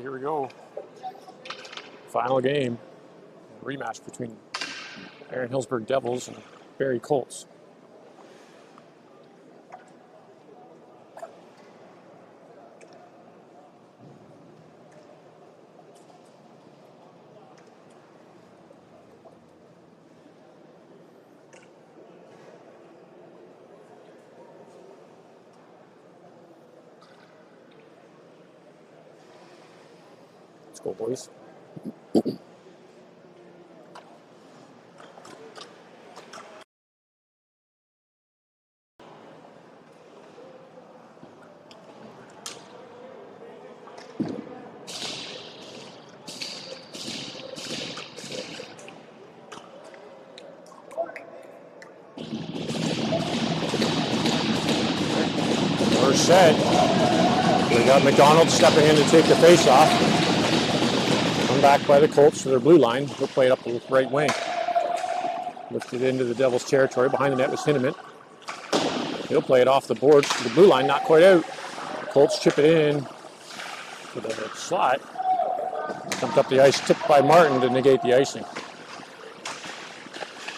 here we go. Final game. Rematch between Aaron Hillsburg Devils and Barrie Colts. Let's go, boys. We're set. We got McDonald stepping in to take the face-off. Come back by the Colts to their blue line. He'll play it up the right wing. Lifted into the Devils' territory. Behind the net was Hinneman. He'll play it off the boards to the blue line, not quite out. Colts chip it in to the slot. Dumped up the ice, tipped by Martin to negate the icing.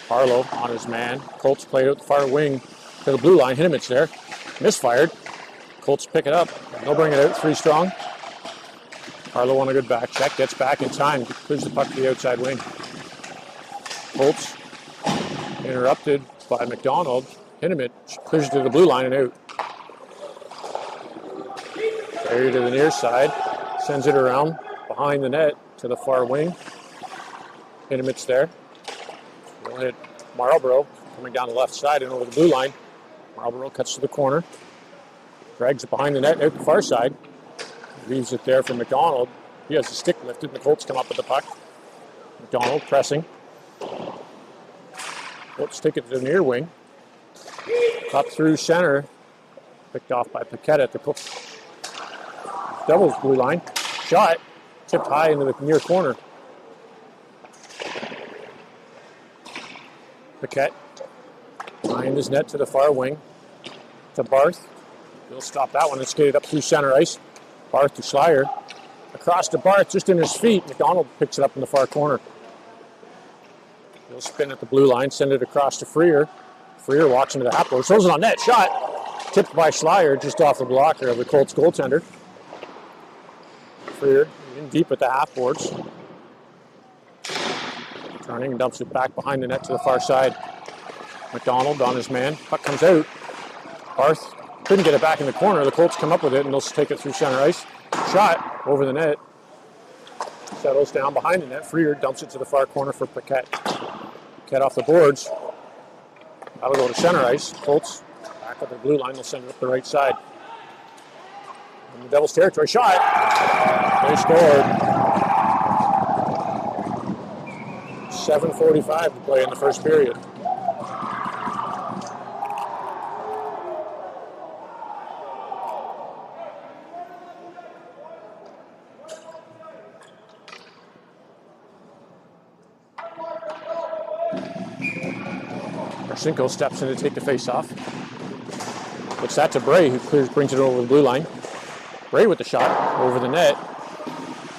Harlow on his man. Colts play it out the far wing to the blue line. Hinneman's there. Misfired. Colts pick it up. They'll bring it out, 3 strong. Harlow on a good back check, gets back in time, clears the puck to the outside wing. Colts interrupted by McDonald. Hinneman clears to the blue line and out. Carrier to the near side, sends it around behind the net to the far wing. Hinneman's there. We'll hit Marlborough coming down the left side and over the blue line. Marlborough cuts to the corner. Drags it behind the net out the far side. Leaves it there for McDonald. He has the stick lifted and the Colts come up with the puck. McDonald pressing. Colts take it to the near wing. Up through center. Picked off by Paquette at the Devils blue line. Shot. Tipped high into the near corner. Paquette behind his net to the far wing. To Barth. He'll stop that one and skate it up through center ice. Barth to Schleier. Across to Barth, just in his feet. McDonald picks it up in the far corner. He'll spin at the blue line, send it across to Freer. Freer walks into the half boards, throws it on net. Shot! Tipped by Schleier, just off the blocker of the Colts goaltender. Freer in deep at the half boards. Turning and dumps it back behind the net to the far side. McDonald on his man. Puck comes out. Barth couldn't get it back in the corner. The Colts come up with it and they'll take it through center ice. Shot over the net. Settles down behind the net. Freer dumps it to the far corner for Paquette. Paquette off the boards. That'll go to center ice. Colts back up the blue line. They'll send it up the right side. In the Devils' territory. Shot. They scored. 7:45 to play in the first period. Marcinko steps in to take the face-off. Puts that to Bray, who brings it over the blue line. Bray with the shot over the net.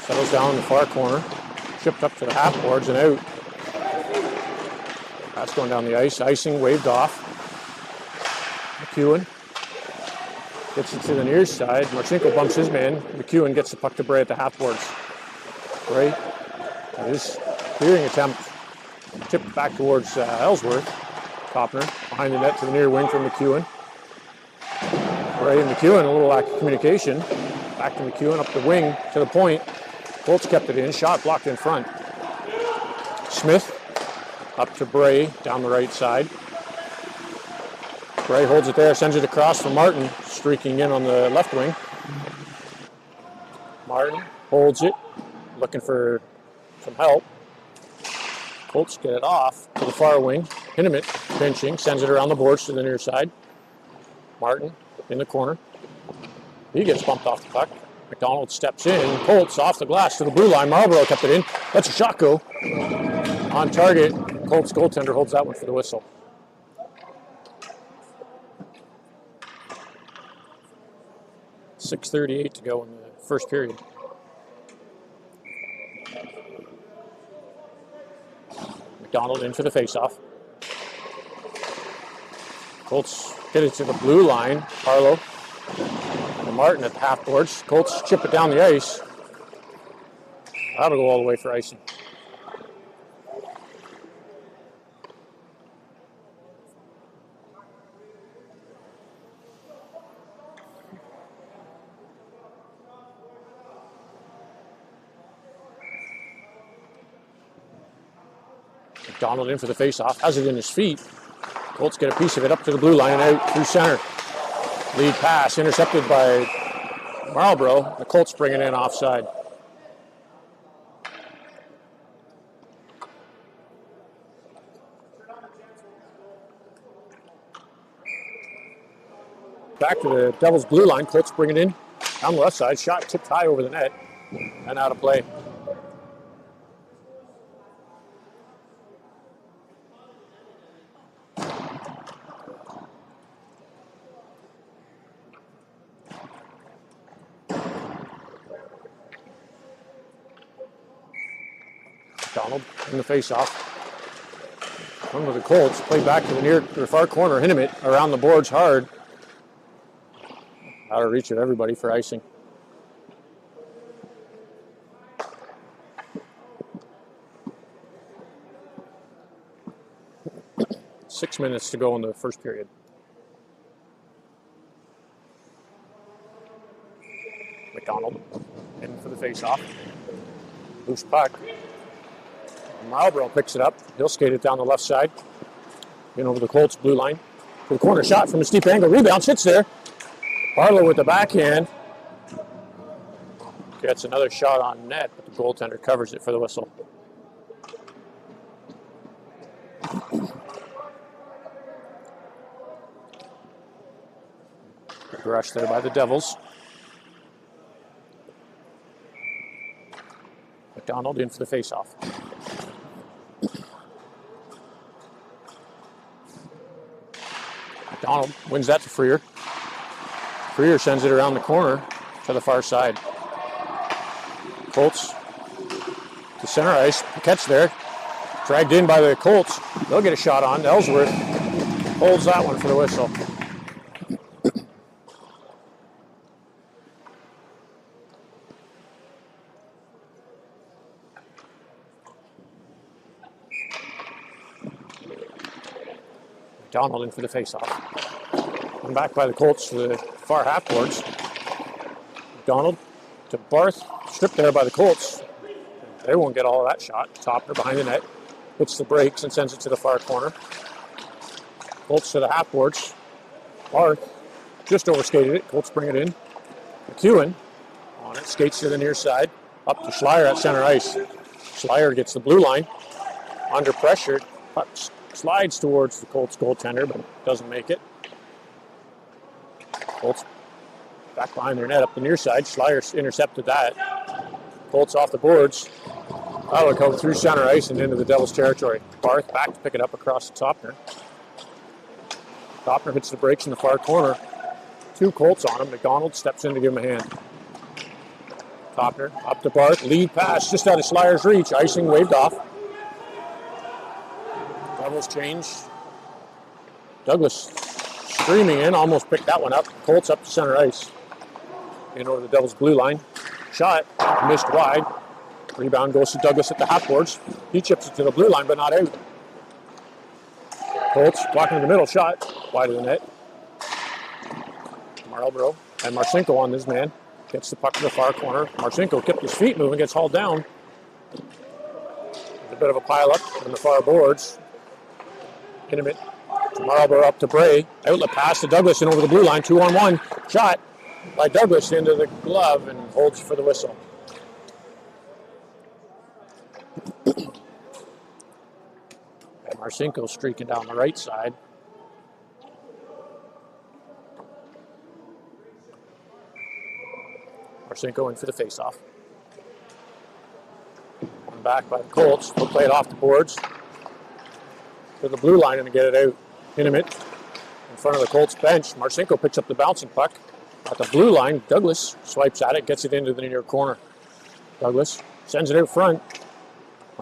Settles down in the far corner. Shipped up to the half boards and out. That's going down the ice. Icing waved off. McEwen gets it to the near side. Marcinko bumps his man. McEwen gets the puck to Bray at the half boards. Bray, at his clearing attempt, tipped back towards Ellsworth. Kopner behind the net to the near wing for McEwen. Bray and McEwen, a little lack of communication. Back to McEwen up the wing to the point. Colts kept it in. Shot blocked in front. Smith up to Bray down the right side. Bray holds it there, sends it across for Martin, streaking in on the left wing. Martin holds it, looking for some help. Colts get it off to the far wing. Hinneman pinching, sends it around the boards to the near side. Martin in the corner. He gets bumped off the puck. McDonald steps in. Colts off the glass to the blue line. Marlborough kept it in. That's a shot go. On target. Colts goaltender holds that one for the whistle. .6:38 to go in the first period. McDonald in for the faceoff. Colts get it to the blue line. Harlow and Martin at the half boards. Colts chip it down the ice. That'll go all the way for icing. McDonald in for the faceoff. Has it in his feet. Colts get a piece of it up to the blue line and out through center. Lead pass intercepted by Marlborough. The Colts bring it in offside. Back to the Devils blue line. Colts bring it in on the left side. Shot tipped high over the net and out of play. McDonald in the face-off. One of the Colts played back to the far corner. Hinimet around the boards hard. Out of reach of everybody for icing. Six minutes to go in the first period. McDonald in for the face-off. Loose puck. Marlborough picks it up. He'll skate it down the left side. In over the Colts blue line. For the corner shot from a steep angle. Rebound sits there. Harlow with the backhand. Gets another shot on net, but the goaltender covers it for the whistle. Big rush there by the Devils. McDonald in for the faceoff. McDonald wins that to Freer. Freer sends it around the corner to the far side. Colts to center ice. Paquette's there. Dragged in by the Colts. They'll get a shot on. Ellsworth holds that one for the whistle. McDonald in for the faceoff. Come back by the Colts to the far half boards. McDonald to Barth, stripped there by the Colts. They won't get all of that shot. Topner behind the net, hits the brakes and sends it to the far corner. Colts to the half boards. Barth just overskated it. Colts bring it in. McEwen on it, skates to the near side. Up to Schleier at center ice. Schleier gets the blue line. Under pressure, puck slides towards the Colts goaltender, but doesn't make it. Colts back behind their net up the near side. Schleier intercepted that. Colts off the boards. That would come through center ice and into the Devils territory. Barth back to pick it up across the Topner. Topner hits the brakes in the far corner. Two Colts on him. McDonald steps in to give him a hand. Topner up to Barth. Lead pass just out of Schleier's reach. Icing waved off. Devils change. Douglas streaming in, almost picked that one up. Colts up to center ice. In over the Devils blue line. Shot, missed wide. Rebound goes to Douglas at the half boards. He chips it to the blue line, but not out. Colts walking in the middle, shot wide of the net. Marlborough and Marcinko on this man. Gets the puck to the far corner. Marcinko kept his feet moving, gets hauled down. There's a bit of a pile up on the far boards. Hinimet to Marlborough up to Bray. Outlet pass to Douglas and over the blue line. 2-on-1. Shot by Douglas into the glove and holds for the whistle. And Marcinko streaking down the right side. Marcinko in for the faceoff. One back by the Colts. They'll play it off the boards to the blue line and get it out. Hinimet in front of the Colts bench. Marcinko picks up the bouncing puck at the blue line. Douglas swipes at it, gets it into the near corner. Douglas sends it out front.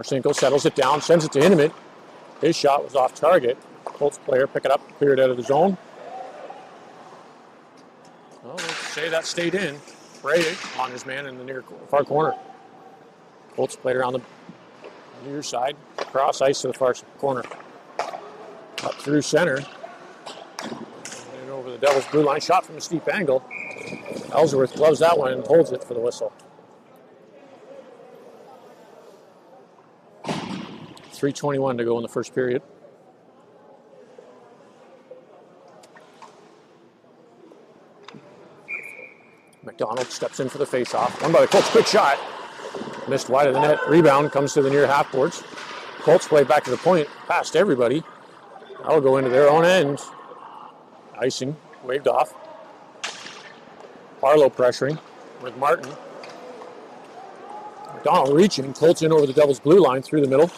Marcinko settles it down, sends it to Hinneman. His shot was off target. Colts player pick it up, clear it out of the zone. Well, let's say that stayed in. Bray on his man in the near far corner. Colts player on the near side, cross ice to the far corner. Up through center. And over the Devils' blue line. Shot from a steep angle. Ellsworth gloves that one and holds it for the whistle. 3:21 to go in the first period. McDonald steps in for the face-off. Won by the Colts. Quick shot. Missed wide of the net. Rebound comes to the near half boards. Colts play back to the point. Past everybody. That'll go into their own end. Icing. Waved off. Barlow pressuring with Martin. McDonald reaching. Colts in over the Devils' blue line through the middle.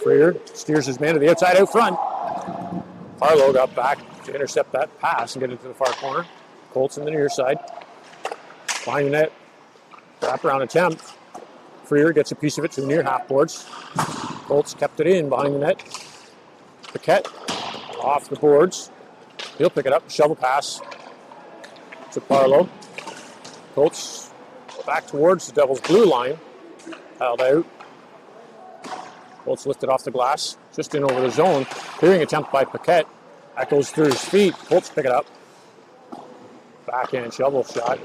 Freer steers his man to the outside out front. Barlow got back to intercept that pass and get it to the far corner. Colts in the near side. Behind the net. Wraparound attempt. Freer gets a piece of it to the near half boards. Colts kept it in behind the net. Paquette off the boards. He'll pick it up. Shovel pass to Barlow. Colts back towards the Devils' blue line. Held out. Colts lifted off the glass. Just in over the zone. Clearing attempt by Paquette. That goes through his feet. Colts pick it up. Backhand shovel shot.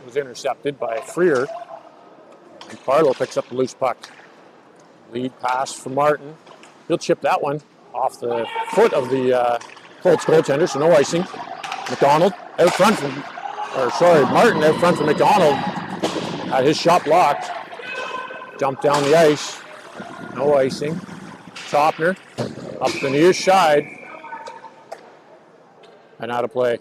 Was intercepted by Freer. And Barlow picks up the loose puck. Lead pass for Martin. He'll chip that one off the foot of the Colts goaltender, so no icing. McDonald out front from, Martin out front from McDonald. Had his shot blocked. Jumped down the ice. No icing. Topner up the near side. And out of play.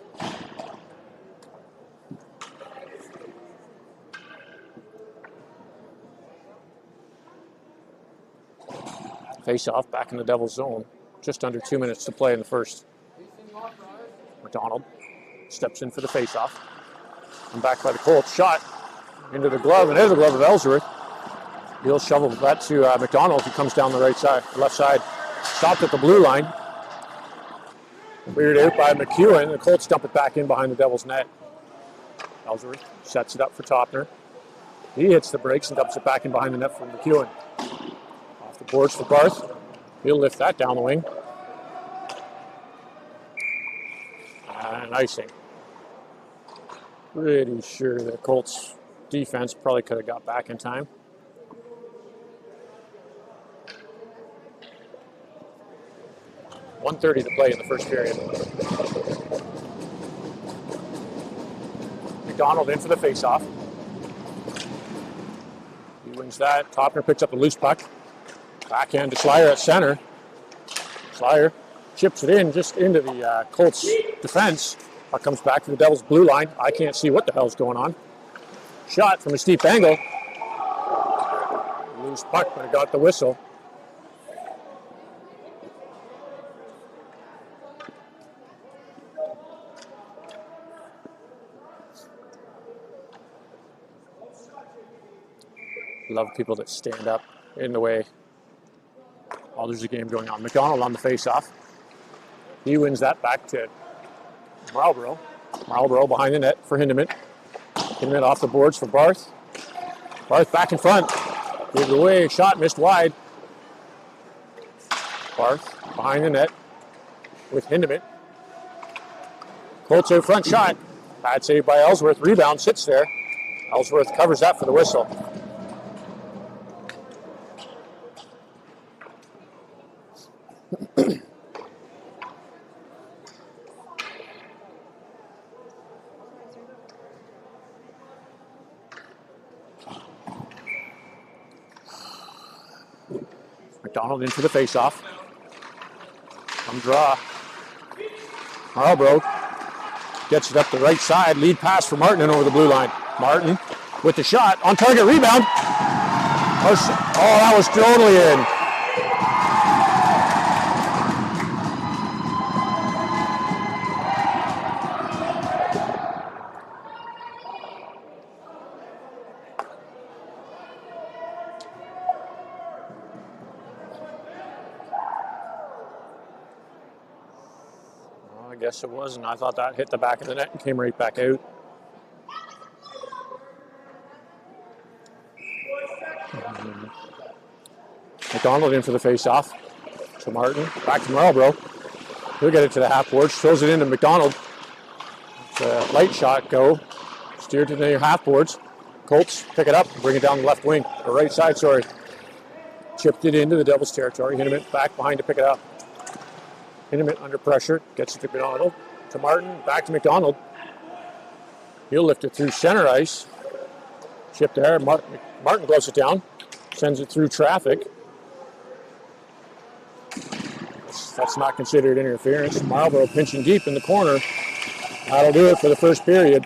Face-off back in the Devils' zone. Just under 2 minutes to play in the first. McDonald steps in for the face-off. And back by the Colts. Shot into the glove, and there's the glove of Ellsworth. He'll shovel that to McDonald, who comes down the right side, left side. Stopped at the blue line. Cleared out by McEwen. The Colts dump it back in behind the Devils' net. Ellsworth sets it up for Topner. He hits the brakes and dumps it back in behind the net for McEwen. Off the boards for Barth. He'll lift that down the wing. And icing. Pretty sure the Colts defense probably could have got back in time. .130 to play in the first period. McDonald in for the face-off. He wins that. Topner picks up the loose puck. Backhand to Schleier at center. Schleier chips it in just into the Colts defense. Puck comes back to the Devils' blue line. I can't see what the hell's going on. Shot from a steep angle. Loose puck, but it got the whistle. Love people that stand up in the way while there's a game going on. McDonald on the face-off. He wins that back to Marlborough. Marlborough behind the net for Hindeman. Hindeman off the boards for Barth. Barth back in front. Gave it away. Shot missed wide. Barth behind the net with Hindeman. Colts out front shot. Bad save by Ellsworth. Rebound sits there. Ellsworth covers that for the whistle. McDonald into the face-off. Come draw. Marlborough gets it up the right side. Lead pass for Martin over the blue line. Martin with the shot. On target rebound. Oh, that was totally in. guess it was, and I thought that hit the back of the net and came right back out. McDonald in for the face-off. So Martin, back to Marlborough. He'll get it to the half boards, throws it into McDonald. It's a light shot go. Steered to the near half boards. Colts pick it up and bring it down the left wing, or right side, sorry. Chipped it into the Devils territory. Hinneman back behind to pick it up. Hinneman under pressure, gets it to McDonald. To Martin, back to McDonald. He'll lift it through center ice. Chip there. Martin gloves it down. Sends it through traffic. That's not considered interference. Marlborough pinching deep in the corner. That'll do it for the first period.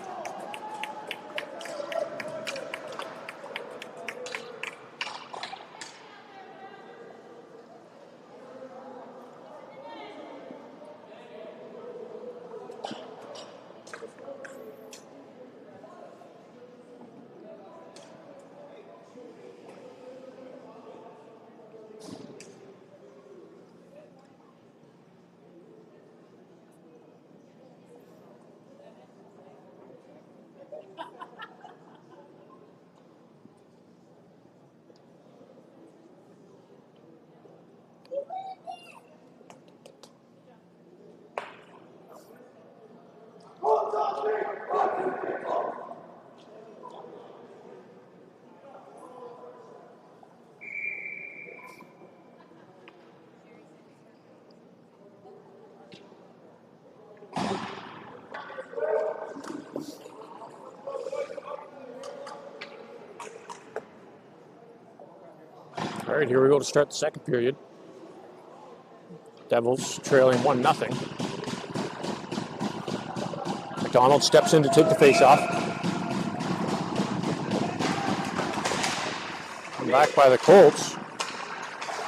All right, here we go to start the second period. Devils trailing 1-0. McDonald steps in to take the face-off. Back by the Colts.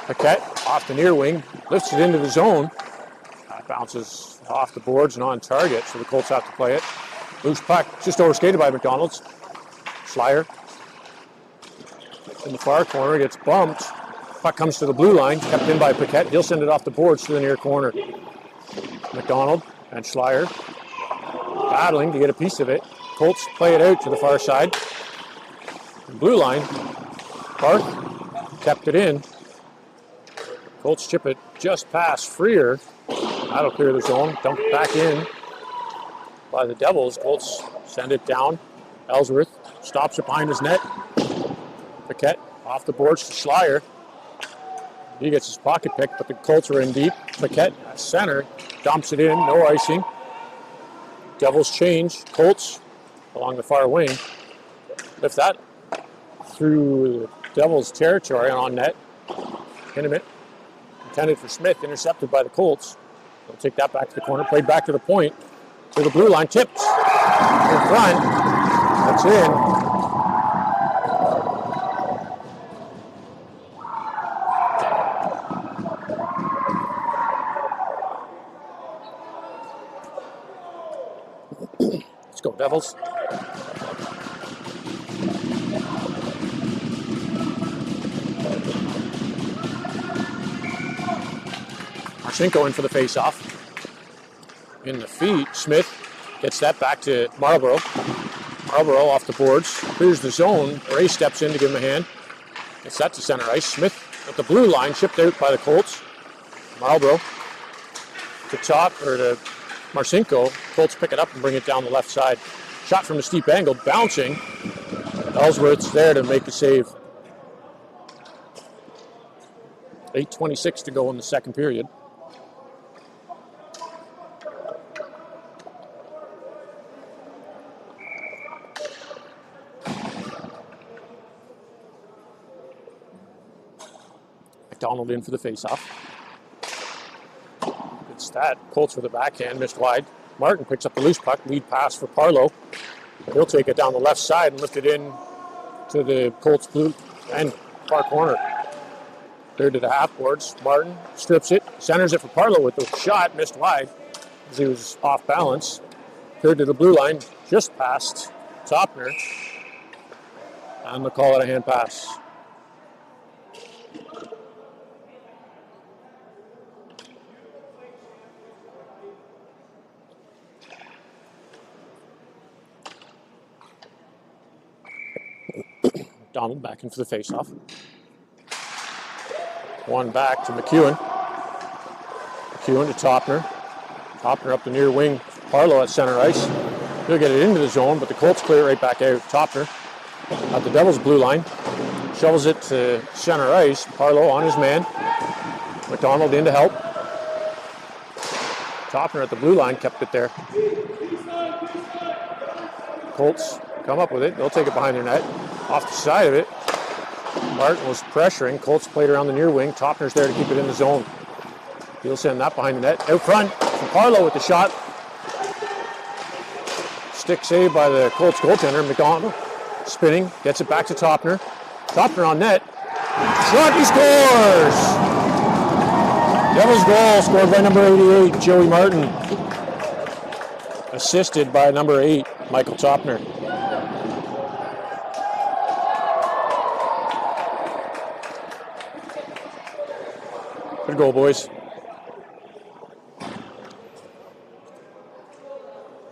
Paquette off the near wing, lifts it into the zone. Bounces off the boards and on target, so the Colts have to play it. Loose puck, just overskated by McDonald's. Schleier in the far corner, gets bumped. Puck comes to the blue line, kept in by Paquette. He'll send it off the boards to the near corner. McDonald and Schleier battling to get a piece of it. Colts play it out to the far side. Blue line, Park kept it in. Colts chip it just past Freer. That'll clear the zone, dump it back in by the Devils. Colts send it down. Ellsworth stops it behind his net. Paquette off the boards to Schleier. He gets his pocket pick, but the Colts are in deep. Paquette at center, dumps it in, no icing. Devils change. Colts along the far wing. Lift that through the Devils' territory and on net. Hinneman intended for Smith, intercepted by the Colts. They'll take that back to the corner, played back to the point, to the blue line, tipped in front. That's in. Let's go, Devils. Marchenko in for the face-off. In the feet, Smith gets that back to Marlborough. Marlborough off the boards, clears the zone. Ray steps in to give him a hand. Gets that to center ice. Smith at the blue line, shipped out by the Colts. Marlborough to top, or to Marchenko. Colts pick it up and bring it down the left side. Shot from a steep angle, bouncing. Ellsworth's there to make the save. 8:26 to go in the second period. McDonald in for the face-off. It's that. Colts with a backhand, missed wide. Martin picks up the loose puck, lead pass for Parlow. He'll take it down the left side and lift it in to the Colts blue and far corner. Third to the half boards. Martin strips it, centers it for Parlow with the shot, missed wide as he was off balance. Third to the blue line, just past Topner. And they'll call it a hand pass. Donald back in for the faceoff. One back to McEwen. McEwen to Topner. Topner up the near wing. Parlow at center ice. He'll get it into the zone, but the Colts clear it right back out. Topner at the Devils' blue line. Shovels it to center ice. Parlow on his man. McDonald in to help. Topner at the blue line kept it there. Colts come up with it. They'll take it behind their net. Off the side of it. Martin was pressuring. Colts played around the near wing. Topner's there to keep it in the zone. He'll send that behind the net. Out front, Parlow with the shot. Stick saved by the Colts goaltender. McDonald spinning. Gets it back to Topner. Topner on net. Shot, he scores! Devils goal scored by number 88, Joey Martin. Assisted by number 8, Michael Topner. Good goal, boys.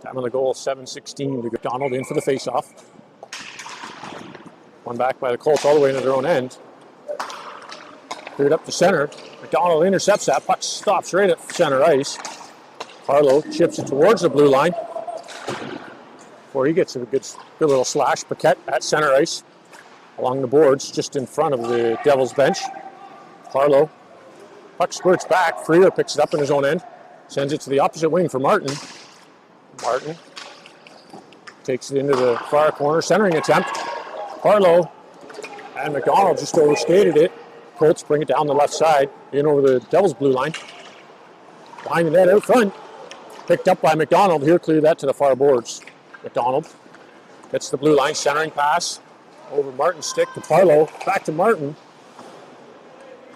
Time on the goal, 7:16 to McDonald in for the faceoff. One back by the Colts all the way into their own end. Cleared up to center. McDonald intercepts that. Puck stops right at center ice. Parlow chips it towards the blue line. Before he gets a good little slash. Paquette at center ice. Along the boards, just in front of the Devils bench. Parlow. Puck squirts back. Freer picks it up in his own end. Sends it to the opposite wing for Martin. Martin takes it into the far corner. Centering attempt. Parlow and McDonald just overskated it. Colts bring it down the left side, in over the Devils' blue line. Behind the net out front. Picked up by McDonald. He'll clear that to the far boards. McDonald gets the blue line, centering pass. Over Martin's stick to Parlow. Back to Martin.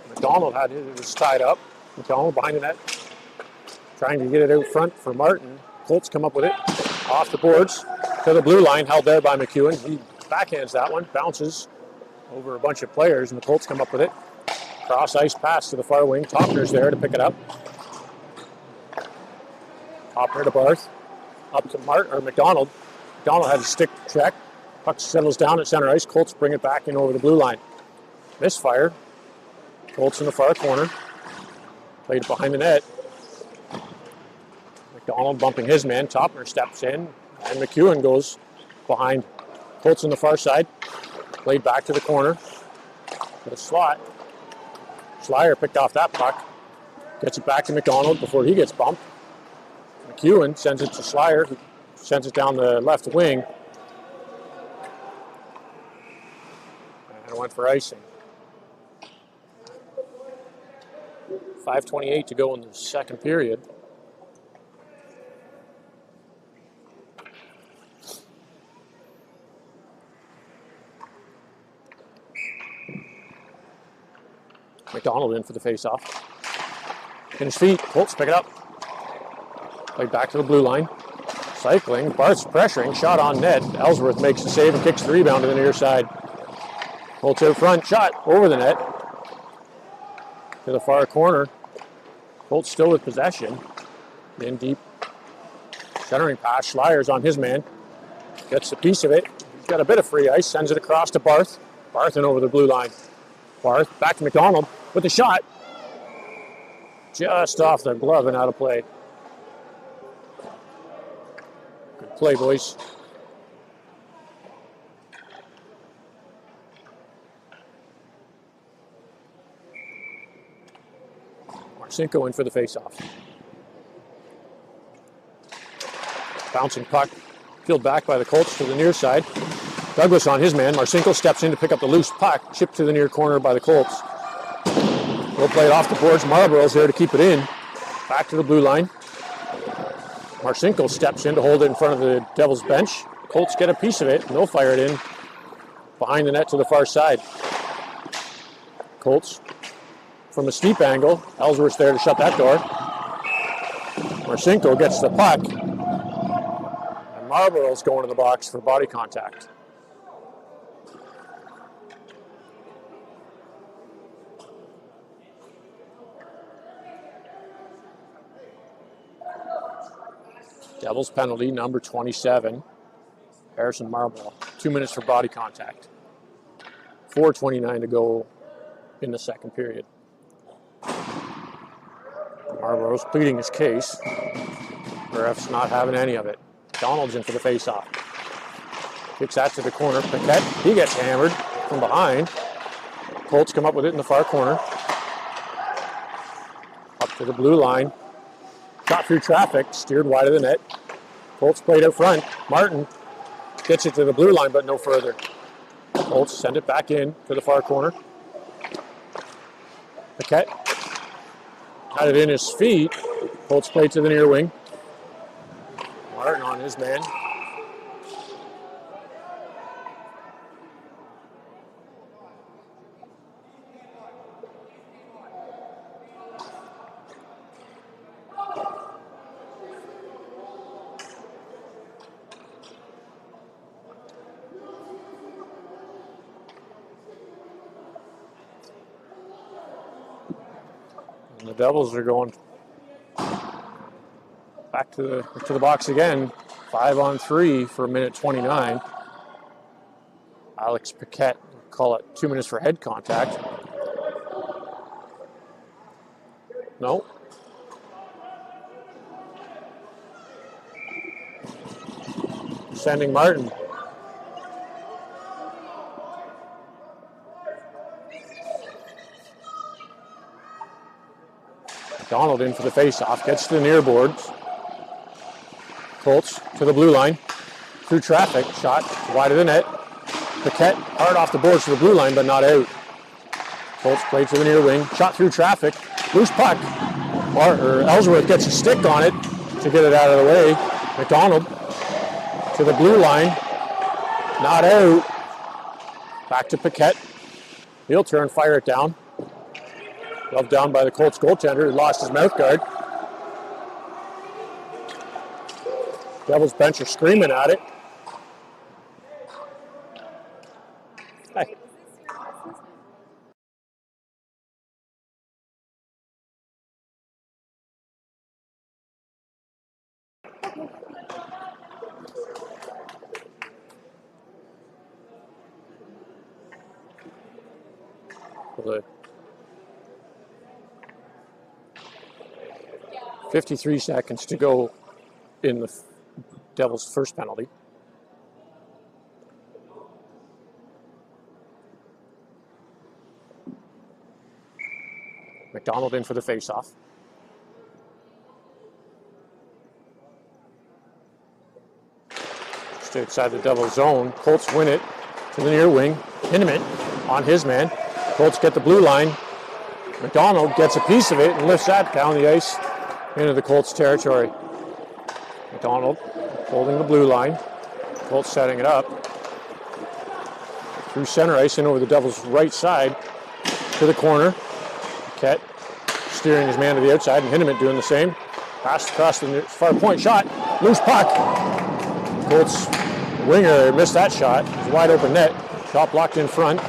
McDonald had it was tied up. McDonald behind the net. Trying to get it out front for Martin. Colts come up with it. Off the boards to the blue line. Held there by McEwen. He backhands that one. Bounces over a bunch of players, and the Colts come up with it. Cross ice pass to the far wing. Topner's there to pick it up. Topner to Barth. Up to McDonald. McDonald has a stick check. Puck settles down at center ice. Colts bring it back in over the blue line. Misfire. Colts in the far corner. Played it behind the net. McDonald bumping his man. Topner steps in. And McEwen goes behind. Colts on the far side. Played back to the corner. To the slot. Schleier picked off that puck. Gets it back to McDonald before he gets bumped. McEwen sends it to Schleier. He sends it down the left wing. And went for icing. 5:28 to go in the second period. McDonald in for the faceoff. In his feet, Colts pick it up. Played back to the blue line. Cycling, Barth's pressuring, shot on net. Ellsworth makes the save and kicks the rebound to the near side. Colts out front, shot over the net. To the far corner. Colts still with possession. In deep. Centering pass, Schleier's on his man. Gets a piece of it. He's got a bit of free ice, sends it across to Barth. Barth in over the blue line. Barth back to McDonald with the shot. Just off the glove and out of play. Good play, boys. Marcinko in for the faceoff. Bouncing puck. Fielded back by the Colts to the near side. Douglas on his man. Marcinko steps in to pick up the loose puck. Chipped to the near corner by the Colts. They'll play it off the boards. Marlborough's there to keep it in. Back to the blue line. Marcinko steps in to hold it in front of the Devils bench. Colts get a piece of it, and they'll fire it in behind the net to the far side. Colts from a steep angle. Ellsworth's there to shut that door. Marcinko gets the puck. And Marlborough's going to the box for body contact. Devils penalty, number 27. Harrison Marlborough. 2 minutes for body contact. 4:29 to go in the second period. Marlborough's pleading his case. The ref's not having any of it. Donald's in for the face-off. Kicks that to the corner. Paquette, he gets hammered from behind. Colts come up with it in the far corner. Up to the blue line. Shot through traffic, steered wide of the net. Colts played out front. Martin gets it to the blue line, but no further. Colts send it back in to the far corner. Paquette had it in his feet. Colts play to the near wing. Martin on his man. And the Devils are going back to the box again. 5-on-3 for a minute 29. Alex Paquette, call it 2 minutes for head contact. No. Sending Martin. Donald in for the face-off, gets to the near boards. Colts to the blue line. Through traffic, shot wide of the net. Paquette hard off the boards to the blue line, but not out. Colts play to the near wing. Shot through traffic. Loose puck. Ellsworth gets a stick on it to get it out of the way. McDonald to the blue line. Not out. Back to Paquette. He'll turn, fire it down. Gloved down by the Colts goaltender who lost his mouth guard. Devils bench are screaming at it. Hey. Well, 53 seconds to go in the Devils' first penalty. McDonald in for the face-off. Just outside the Devils' zone. Colts win it to the near wing. Hinneman on his man. Colts get the blue line. McDonald gets a piece of it and lifts that down the ice into the Colts territory. McDonald holding the blue line. Colts setting it up. Through center ice and over the Devils' right side to the corner. Paquette steering his man to the outside and Hinneman doing the same. Pass across the far point, shot. Loose puck. Colts winger missed that shot. It was a wide open net. Shot blocked in front.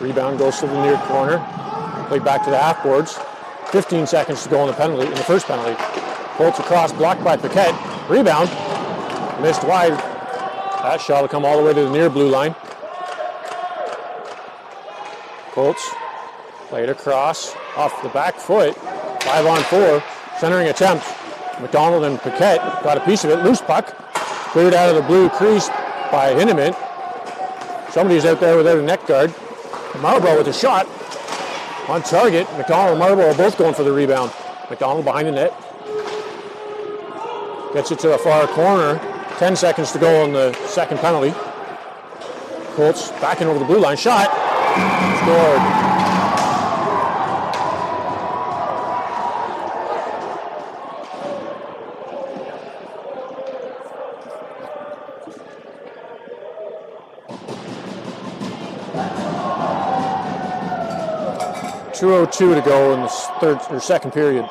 Rebound goes to the near corner. Played back to the half boards. 15 seconds to go in the first penalty. Colts across, blocked by Paquette. Rebound. Missed wide. That shot will come all the way to the near blue line. Colts played across off the back foot. 5-on-4. Centering attempt. McDonald and Paquette got a piece of it. Loose puck. Cleared out of the blue crease by Hinneman. Somebody's out there without a net guard. Marlborough with a shot. On target, McDonald and Marlborough are both going for the rebound. McDonald behind the net. Gets it to the far corner. 10 seconds to go on the second penalty. Colts backing over the blue line. Shot. Scored. .202 to go in the second period.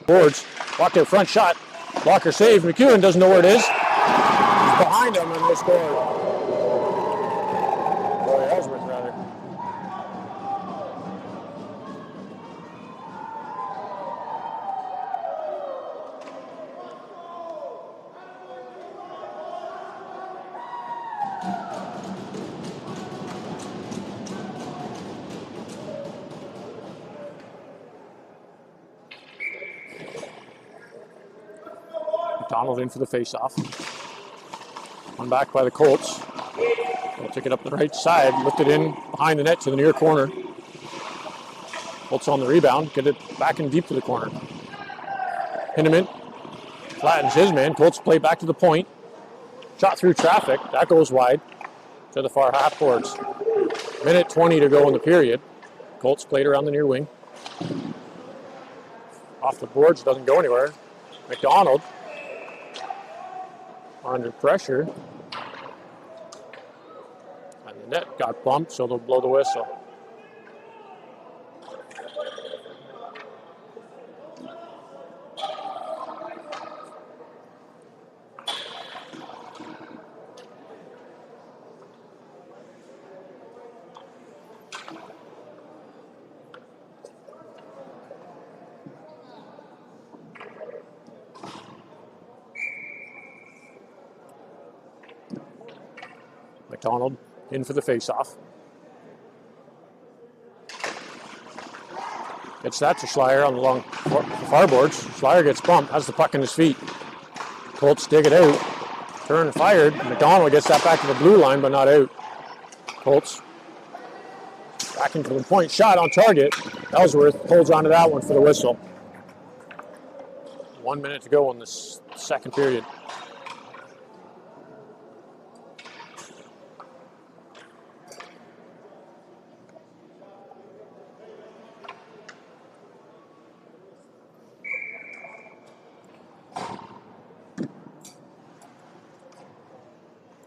Boards, walked out front, shot. Blocker save. McEwen doesn't know where it is. He's behind him and they scored. Boy, Ellsworth rather. McDonald in for the face-off. One back by the Colts. They'll take it up the right side, lift it in behind the net to the near corner. Colts on the rebound, get it back in deep to the corner. Hinneman flattens his man. Colts play back to the point. Shot through traffic. That goes wide to the far half boards. Minute 20 to go in the period. Colts played around the near wing. Off the boards, doesn't go anywhere. McDonald under pressure. And the net got bumped, so they'll blow the whistle. McDonald in for the face-off. Gets that to Schleier on the long far boards. Schleier gets bumped, has the puck in his feet. Colts dig it out. Turn fired. McDonald gets that back to the blue line, but not out. Colts back into the point. Shot on target. Ellsworth holds on to that one for the whistle. 1 minute to go in this second period.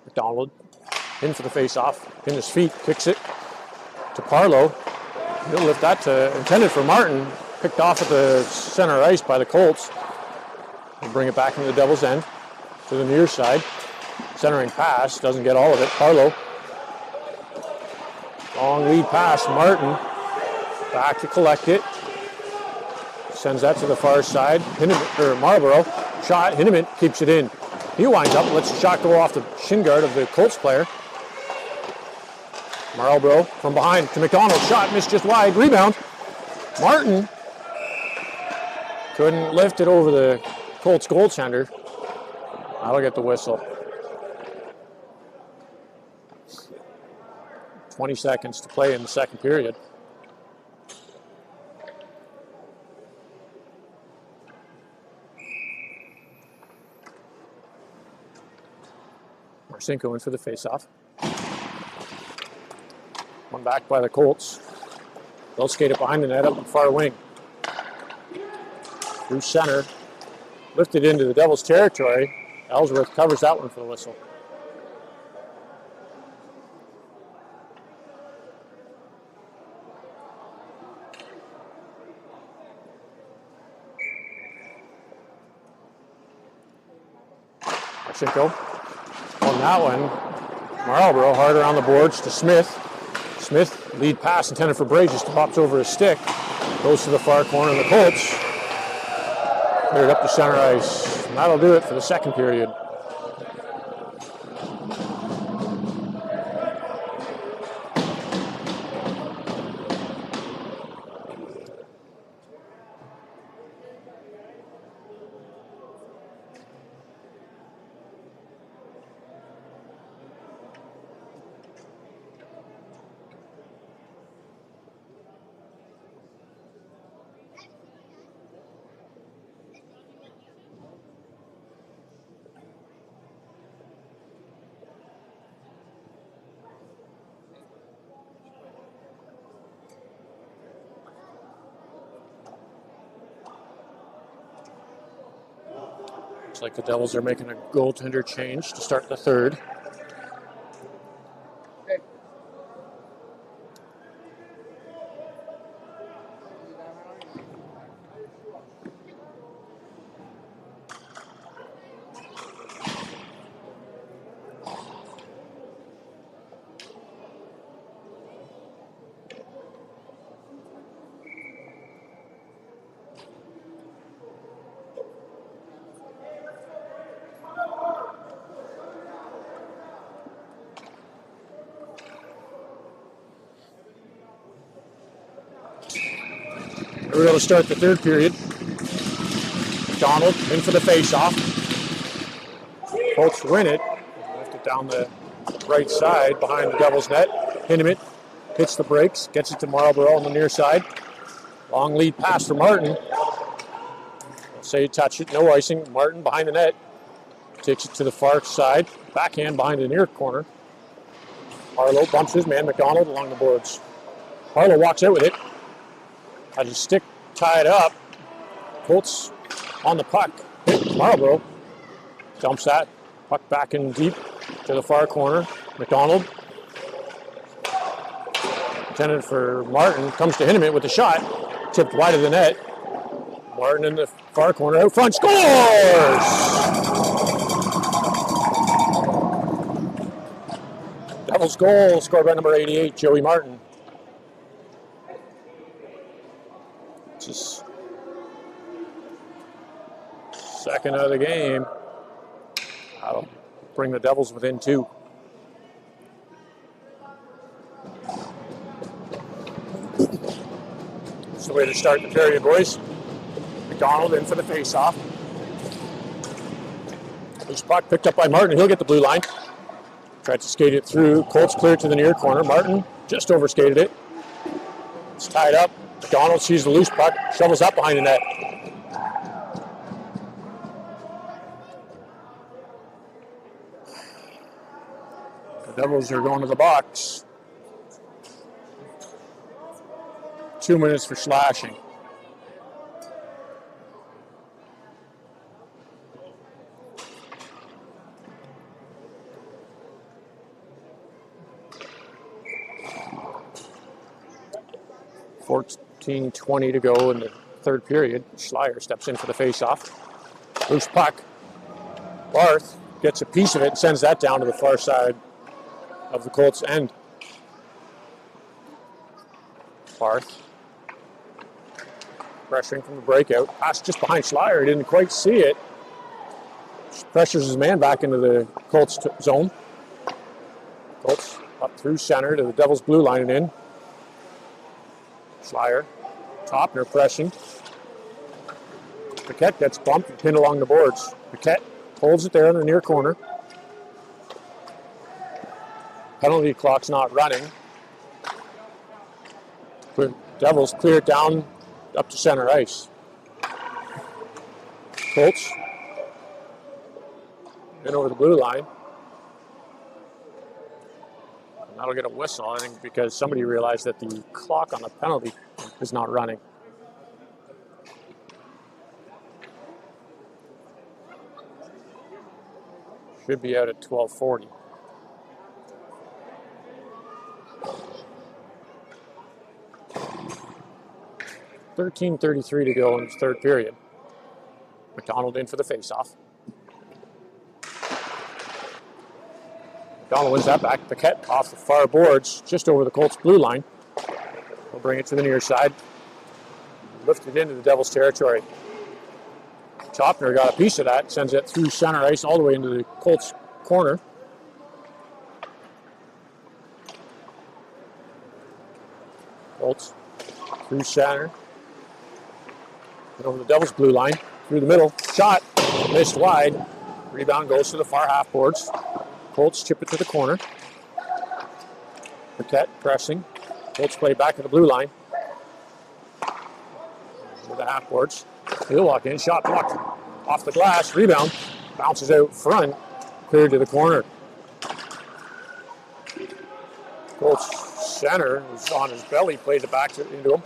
McDonald in for the face-off, in his feet, kicks it to Parlow. He'll lift that to, intended for Martin, picked off at the center ice by the Colts. He'll bring it back into the Devils' end to the near side. Centering pass, doesn't get all of it. Parlow, long lead pass, Martin, back to collect it. Sends that to the far side. Marlborough, shot, Hinneman keeps it in. He winds up, lets the shot go off the shin guard of the Colts player. Marlborough from behind to McDonald. Shot missed just wide. Rebound. Martin couldn't lift it over the Colts goaltender. That'll get the whistle. 20 seconds to play in the second period. Marcinko in for the face-off. One back by the Colts. They'll skate it behind the net up the far wing. Through center. Lifted into the Devils' territory. Ellsworth covers that one for the whistle. Marcinko on that one. Marlborough harder on the boards to Smith. Smith, lead pass intended for Bray, just pops over his stick. Goes to the far corner of the Colts. Cleared up to center ice. And that'll do it for the second period. Looks like the Devils are making a goaltender change to start the third. We're going to start the third period. McDonald in for the face-off. Colts win it. Lift it down the right side behind the Devils net. Hinneman hits the brakes, gets it to Marlborough on the near side. Long lead pass for Martin. Say touch it, no icing. Martin behind the net. Takes it to the far side. Backhand behind the near corner. Harlow bumps his man, McDonald, along the boards. Harlow walks out with it. Has his stick tied up. Colts on the puck. Marlborough dumps that. Puck back in deep to the far corner. McDonald. Intended for Martin. Comes to Hinneman with the shot. Tipped wide of the net. Martin in the far corner. Out front. Scores! Devils goal scored by number 88, Joey Martin. Just second of the game. That'll bring the Devils within 2. It's the way to start the period, boys. McDonald in for the face-off. Loose puck picked up by Martin. He'll get the blue line. Tried to skate it through. Colts clear to the near corner. Martin just overskated it. It's tied up. McDonald sees the loose puck. Shovels up behind the net. The Devils are going to the box. 2 minutes for slashing. $14:20 to go in the third period. Schleier steps in for the face-off. Loose puck. Barth gets a piece of it and sends that down to the far side of the Colts end. Barth pressuring from the breakout. Pass just behind Schleier. He didn't quite see it. Pressures his man back into the Colts zone. Colts up through center to the Devils blue line and in. Schleier, Topner pressing. Paquette gets bumped and pinned along the boards. Paquette holds it there in the near corner. Penalty clock's not running. Devils clear it down up to center ice. Colts in over the blue line. And that'll get a whistle, I think, because somebody realized that the clock on the penalty is not running. Should be out at 12:40. $13:33 to go in the third period. McDonald in for the faceoff. McDonald wins that back. Paquette off the far boards, just over the Colts blue line. We'll bring it to the near side. Lift it into the Devils territory. Topner got a piece of that, sends it through center ice all the way into the Colts corner. Colts through center. And over the Devils blue line, through the middle. Shot, missed wide. Rebound goes to the far half boards. Colts chip it to the corner. Paquette pressing. Colts play back to the blue line. With the half boards. He'll walk in. Shot blocked off the glass. Rebound. Bounces out front. Cleared to the corner. Colts center was on his belly. Played it back into him.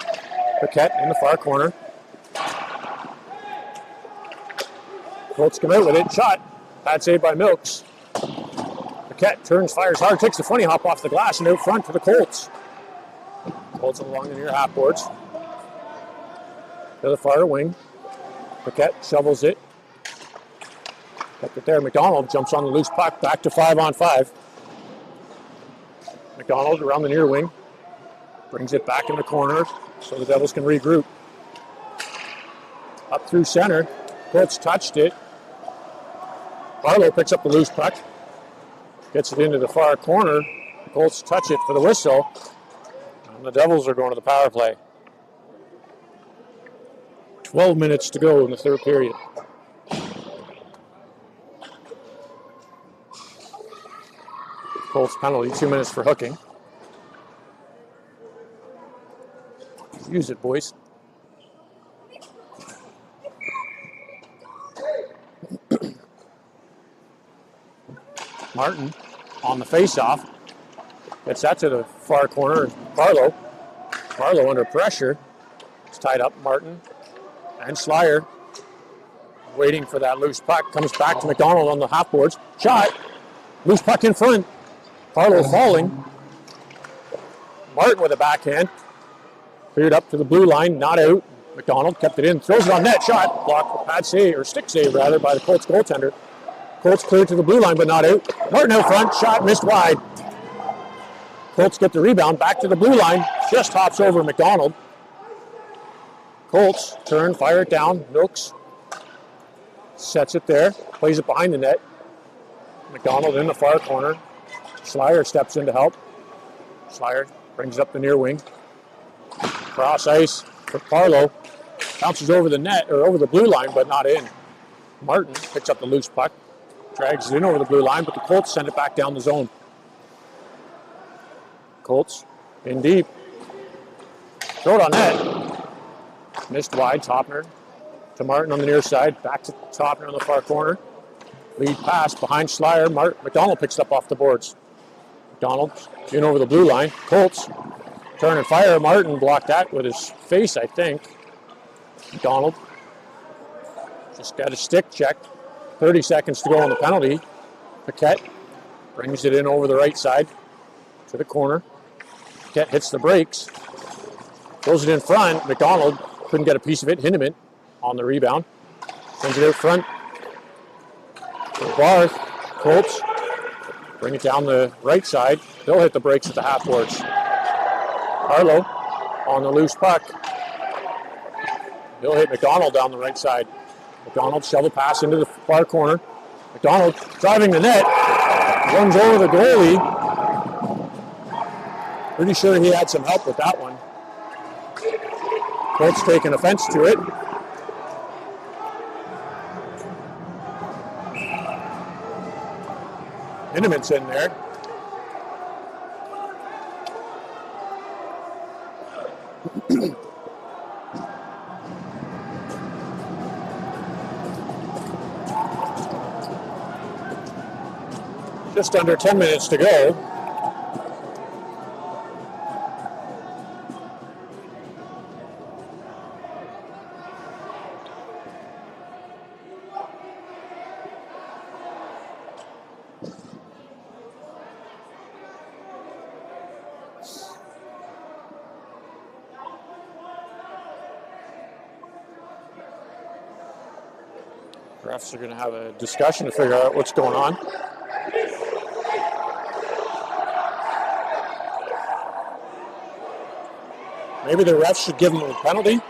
Paquette in the far corner. Colts come out with it. Shot. Bad save by Milks. Paquette turns, fires hard, takes the funny hop off the glass and out front for the Colts. Colts along the near half boards. To the far wing. Paquette shovels it. Kept it there. McDonald jumps on the loose puck. Back to 5-on-5. McDonald around the near wing. Brings it back in the corner so the Devils can regroup. Up through center. Colts touched it. Barlow picks up the loose puck. Gets it into the far corner. The Colts touch it for the whistle. And the Devils are going to the power play. 12 minutes to go in the third period. Colts penalty, 2 minutes for hooking. Use it, boys. Martin on the face-off. Gets that to the far corner. Barlow under pressure. It's tied up. Martin and Slyer waiting for that loose puck. Comes back to McDonald on the half boards. Shot. Loose puck in front. Barlow falling. Martin with a backhand. Cleared up to the blue line. Not out. McDonald kept it in. Throws it on net. Shot. Blocked. Bad save, or stick save rather, by the Colts goaltender. Colts cleared to the blue line, but not out. Martin out front. Shot missed wide. Colts get the rebound. Back to the blue line. Just hops over McDonald. Colts turn, fire it down. Nooks sets it there. Plays it behind the net. McDonald in the far corner. Slyer steps in to help. Slyer brings it up the near wing. Cross ice for Barlow. Bounces over the net, or over the blue line, but not in. Martin picks up the loose puck. Drags it in over the blue line, but the Colts send it back down the zone. Colts in deep. Throw it on net. Missed wide. Topner to Martin on the near side. Back to Topner on the far corner. Lead pass behind Slyer. McDonald picks it up off the boards. McDonald in over the blue line. Colts turn and fire. Martin blocked that with his face, I think. McDonald just got a stick checked. 30 seconds to go on the penalty. Paquette brings it in over the right side to the corner. Paquette hits the brakes. Throws it in front. McDonald couldn't get a piece of it. Hinneman on the rebound. Sends it out front. Barth. Colts bring it down the right side. They'll hit the brakes at the half boards. Barlow on the loose puck. He'll hit McDonald down the right side. McDonald shovel pass into the far corner. McDonald driving the net. Runs over the goalie. Pretty sure he had some help with that one. Colts taking offense to it. Hinneman's in there. Just under 10 minutes to go. Refs are going to have a discussion to figure out what's going on. Maybe the refs should give him a penalty.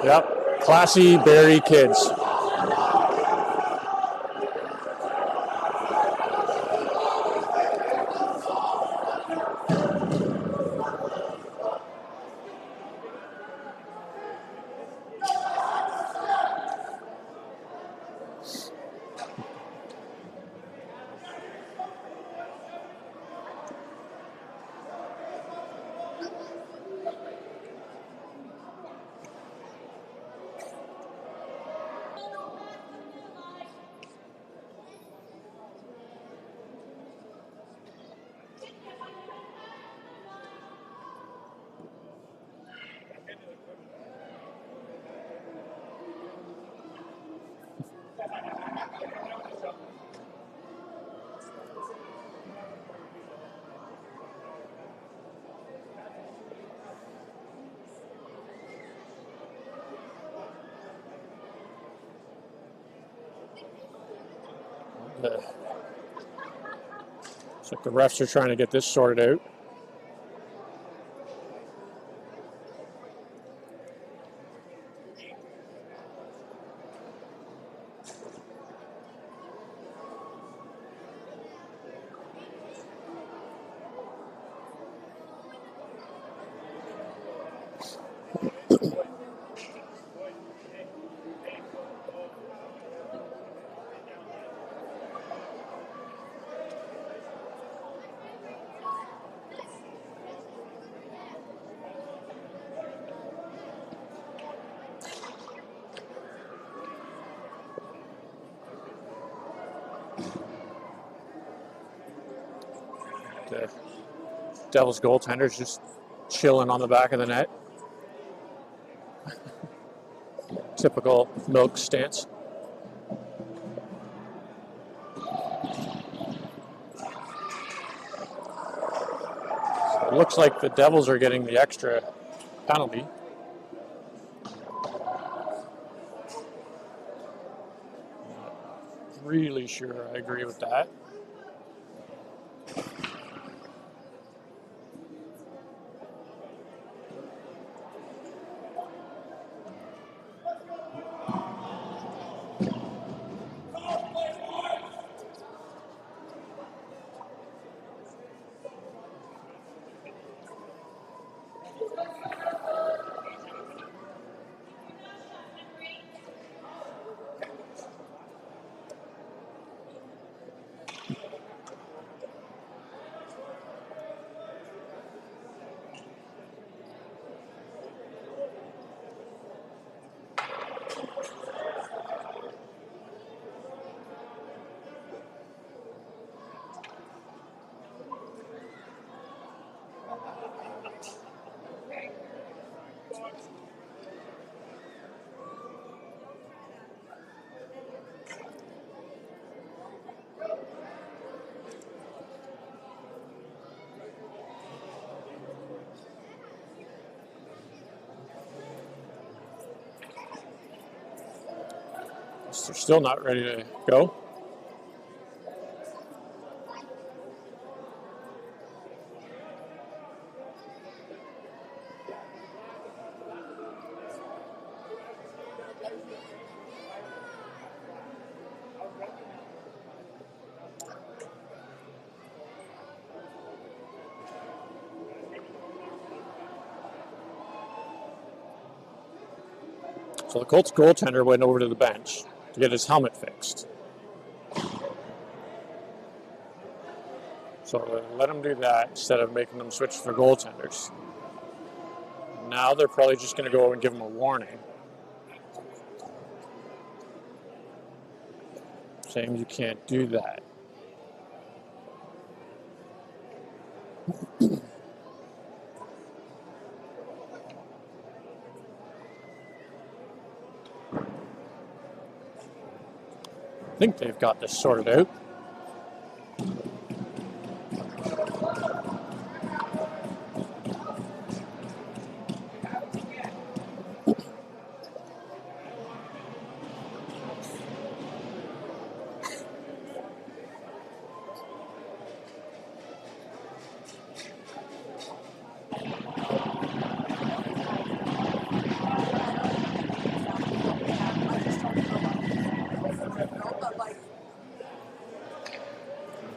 Yep, classy Barrie kids. Looks like the refs are trying to get this sorted out. The Devils goaltender's just chilling on the back of the net. Typical milk stance. So it looks like the Devils are getting the extra penalty. Not really sure I agree with that. They're still not ready to go. So the Colts goaltender went over to the bench to get his helmet fixed. So let him do that instead of making them switch for goaltenders. Now they're probably just going to go and give him a warning, saying you can't do that. I think they've got this sorted out.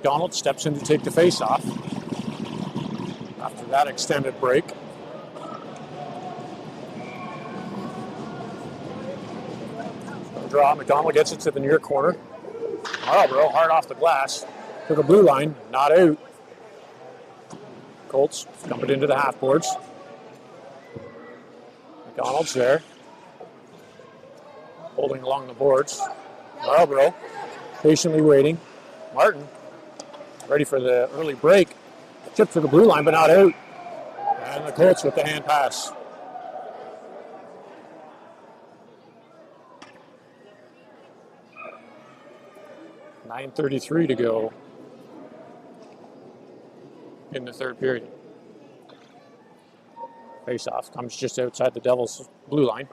Donald steps in to take the face-off after that extended break. Draw. McDonald gets it to the near corner. Marlborough hard off the glass to the blue line, not out. Colts dump it into the half boards. McDonald's there, holding along the boards. Marlborough patiently waiting. Martin ready for the early break. Chip to the blue line, but not out. And the Colts with the hand pass. .9:33 to go in the third period. Face-off comes just outside the Devils' blue line.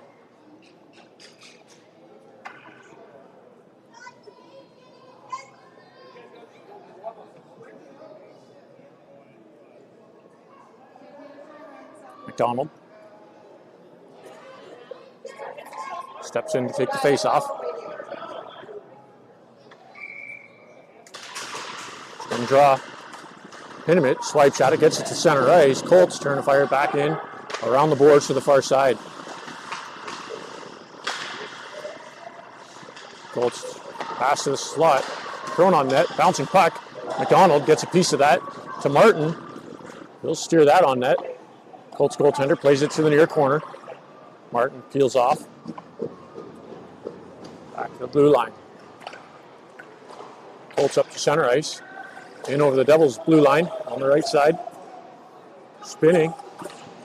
McDonald steps in to take the face off. And draw. Pinamit swipes at it, gets it to center ice. Colts turn to fire back in around the boards to the far side. Colts pass to the slot, thrown on net, bouncing puck. McDonald gets a piece of that to Martin. He'll steer that on net. Colts goaltender plays it to the near corner. Martin peels off. Back to the blue line. Colts up to center ice. In over the Devils' blue line on the right side. Spinning.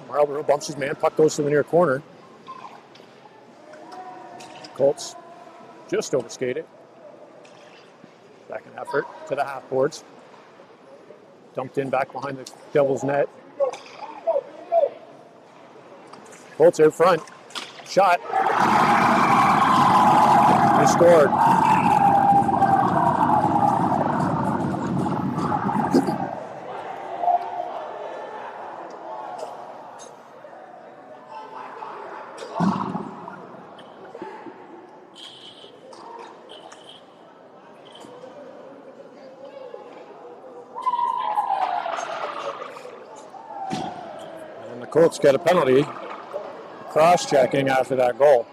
Marlborough bumps his man. Puck goes to the near corner. Colts just overskated. Second effort to the half boards. Dumped in back behind the Devils' net. Colts out front. Shot. He scored. Colts get a penalty, cross-checking after that goal.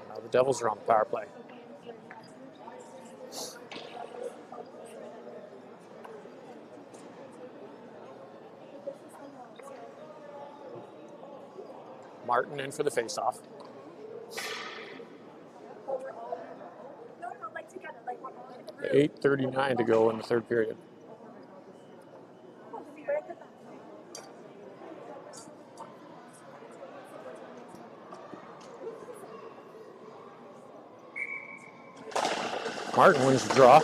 Now the Devils are on the power play. Martin in for the face-off. $8:39 to go in the third period. Martin wins the draw.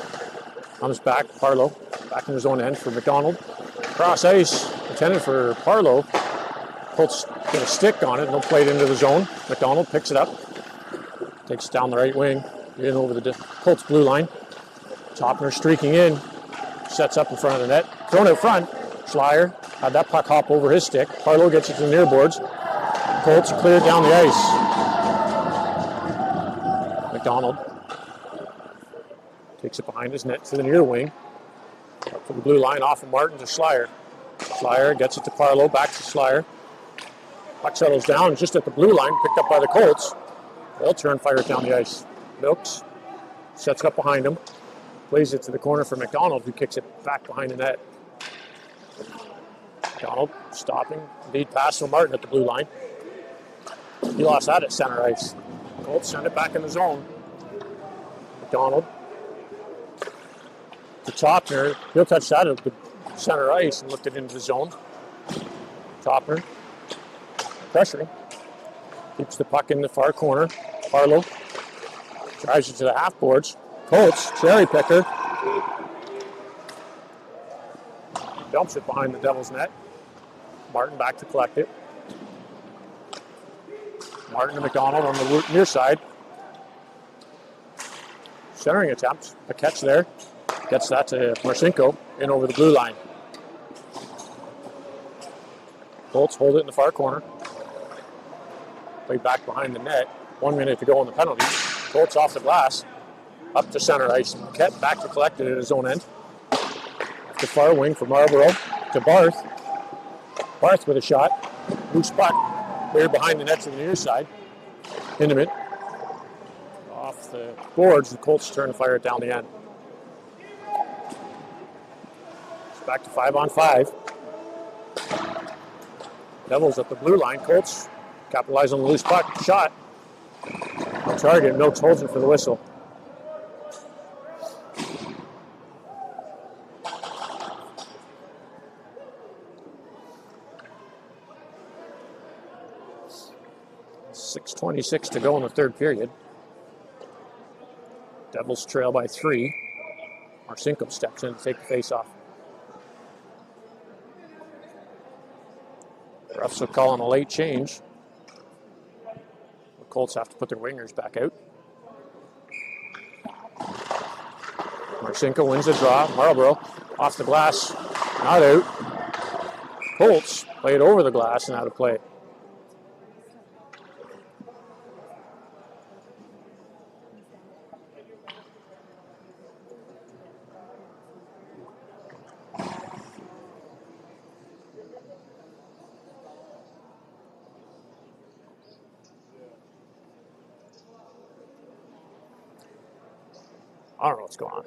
Comes back, Parlow. Back in his own end for McDonald. Cross ice, intended for Parlow. Colts get a stick on it, and they'll play it into the zone. McDonald picks it up, takes it down the right wing, in over the Colts blue line. Topner streaking in, sets up in front of the net. Thrown out front, Schleier had that puck hop over his stick. Parlow gets it to the near boards. Colts clear down the ice. McDonald takes it behind his net to the near wing. Up to the blue line, off of Martin to Schleier. Schleier gets it to Parlow, back to Schleier. Puck settles down just at the blue line, picked up by the Colts. They'll turn, fire it down the ice. Milks sets up behind him, plays it to the corner for McDonald, who kicks it back behind the net. McDonald stopping, lead pass to Martin at the blue line. He lost that at center ice. Colts send it back in the zone. McDonald to Topner. He'll touch that at the center ice and looked it into the zone. Topner pressuring. Keeps the puck in the far corner. Parlow drives it to the half boards. Colts, cherry picker. Dumps it behind the Devils' net. Martin back to collect it. Martin to McDonald on the near side. Centering attempt. A catch there. Gets that to Marcinko in over the blue line. Colts hold it in the far corner. Played back behind the net. 1 minute to go on the penalty. Colts off the glass. Up to center ice. Marquette back to collect it at his own end. Off the far wing for Marlborough to Barth. Barth with a shot. Loose puck. Cleared behind the net to the near side. Intimate. Off the boards. The Colts turn to fire it down the end. It's back to 5-on-5. Devils at the blue line. Colts capitalize on the loose puck. Shot. Target. Milks holds it for the whistle. .26 to go in the third period. Devils trail by 3. Marcinko steps in to take the face off. Refs will call on a late change. The Colts have to put their wingers back out. Marcinko wins the draw. Marlborough off the glass, not out. Colts play it over the glass and out of play. I don't know what's going on.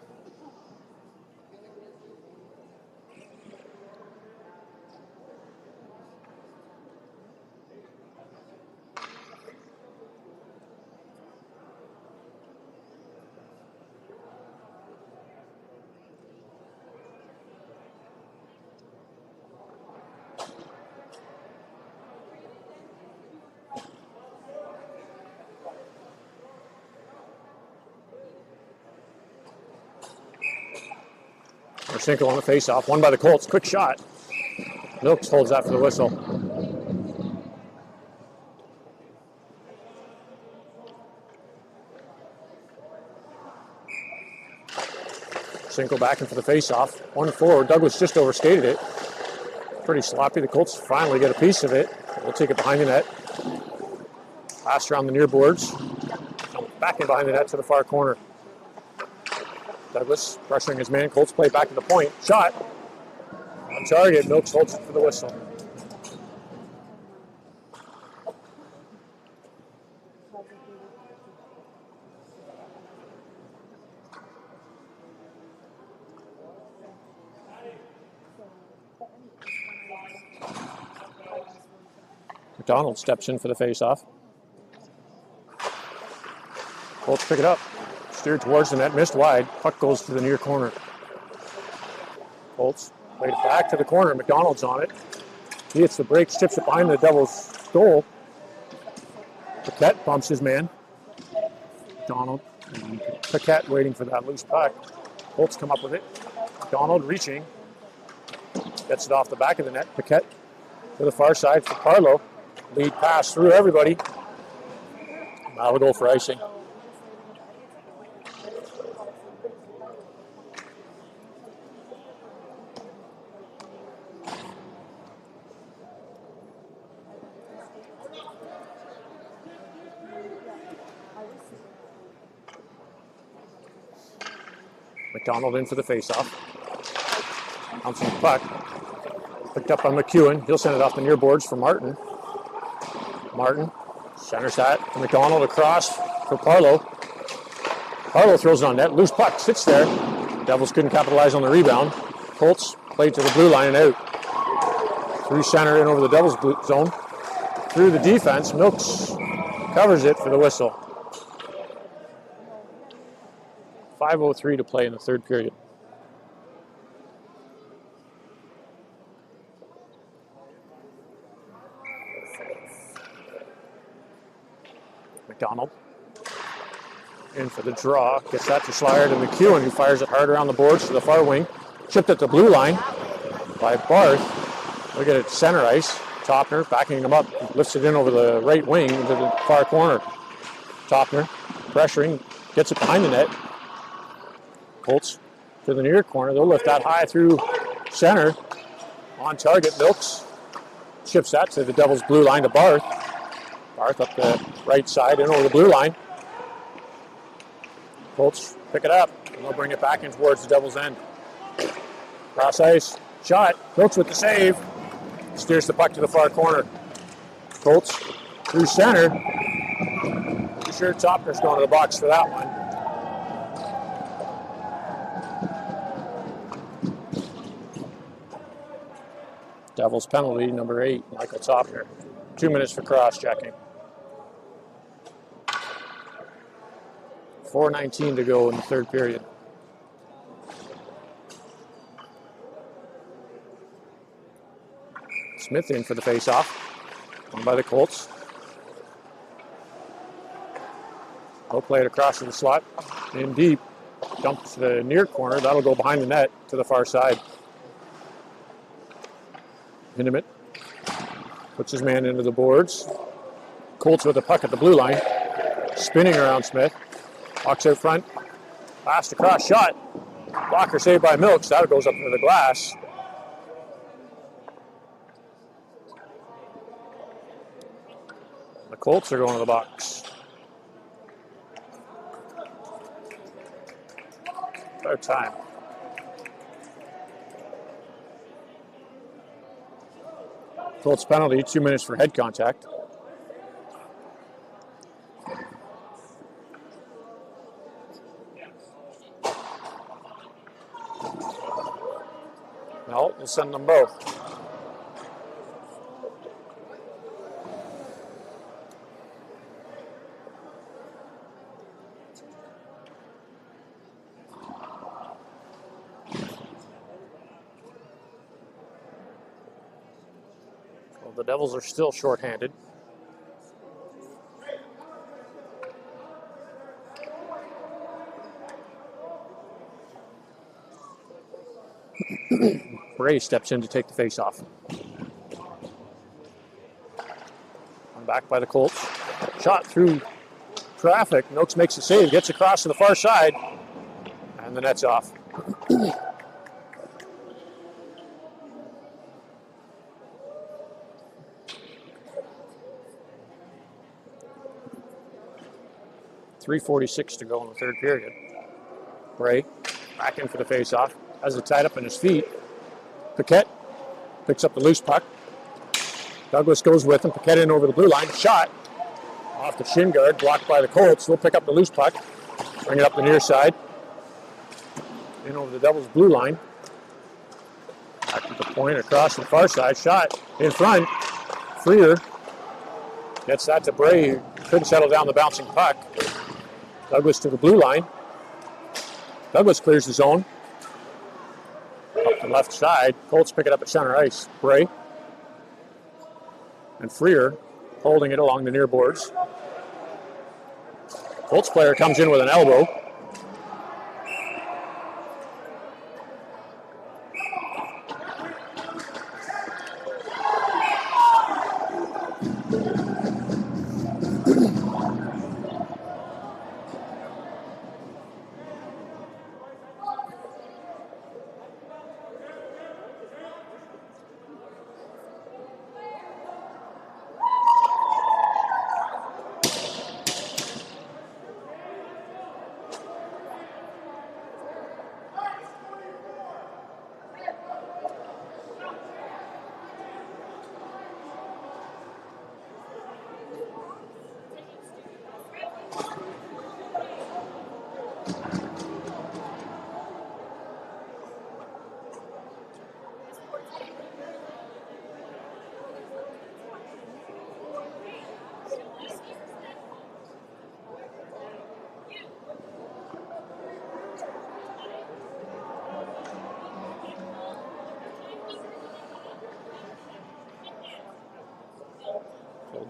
Marcinko on the face-off, won by the Colts. Quick shot. Milks holds that for the whistle. Marcinko back in for the face-off. 1-4. Douglas just overstated it. Pretty sloppy. The Colts finally get a piece of it. We'll take it behind the net. Pass around the near boards. Back in behind the net to the far corner. Douglas pressuring his man. Colts play back to the point. Shot. On target. Milks holds it for the whistle. McDonald steps in for the face-off. Colts pick it up. Steered towards the net, missed wide. Puck goes to the near corner. Colts played it back to the corner. McDonald's on it. He hits the brakes, tips it behind the Devils' goal. Paquette bumps his man. McDonald and Paquette waiting for that loose puck. Colts come up with it. McDonald reaching. Gets it off the back of the net. Paquette to the far side for Carlo. Lead pass through everybody. That'll go for icing. McDonald in for the face-off. Bouncing the puck. Picked up by McEwen. He'll send it off the near boards for Martin. Martin centers that to McDonald across for Parlow. Parlow throws it on net. Loose puck sits there. Devils couldn't capitalize on the rebound. Colts played to the blue line and out. Through center and over the Devils zone. Through the defense. Milks covers it for the whistle. 5:03 to play in the third period. McDonald in for the draw. Gets that to Schleier to McEwen, who fires it hard around the boards to the far wing. Chipped at the blue line by Barth. Look at it, center ice. Topner backing him up. Lifts it in over the right wing into the far corner. Topner pressuring. Gets it behind the net. Colts to the near corner. They'll lift that high through center. On target, Milks chips that to the Devils' blue line to Barth. Barth up the right side and over the blue line. Colts pick it up and they'll bring it back in towards the Devils' end. Cross ice, shot. Milks with the save. Steers the puck to the far corner. Colts through center. Pretty sure Topner's going to the box for that one. Devils penalty, number 8, Michael Topner. 2 minutes for cross-checking. 4:19 to go in the third period. Smith in for the face-off. Won by the Colts. They'll play it across to the slot. In deep. Dump to the near corner. That'll go behind the net to the far side. Hindemet Puts his man into the boards. Colts with the puck at the blue line. Spinning around Smith. Walks out front. Fast across shot. Blocker saved by Milks. That goes up into the glass. The Colts are going to the box. About time. Colts penalty, 2 minutes for head contact. No, we'll send them both. Well, the Devils are still shorthanded. Bray steps in to take the face-off. Back by the Colts. Shot through traffic. Noakes makes a save, gets across to the far side, and the net's off. .346 to go in the third period. Bray back in for the face-off. Has it tied up in his feet. Paquette picks up the loose puck. Douglas goes with him. Paquette in over the blue line. Shot off the shin guard. Blocked by the Colts. They'll pick up the loose puck. Bring it up the near side. In over the Devils' blue line. Back to the point across the far side. Shot in front. Freer gets that to Bray. Couldn't settle down the bouncing puck. Douglas to the blue line. Douglas clears the zone. Up the left side. Colts pick it up at center ice. Bray. And Freer holding it along the near boards. Colts player comes in with an elbow.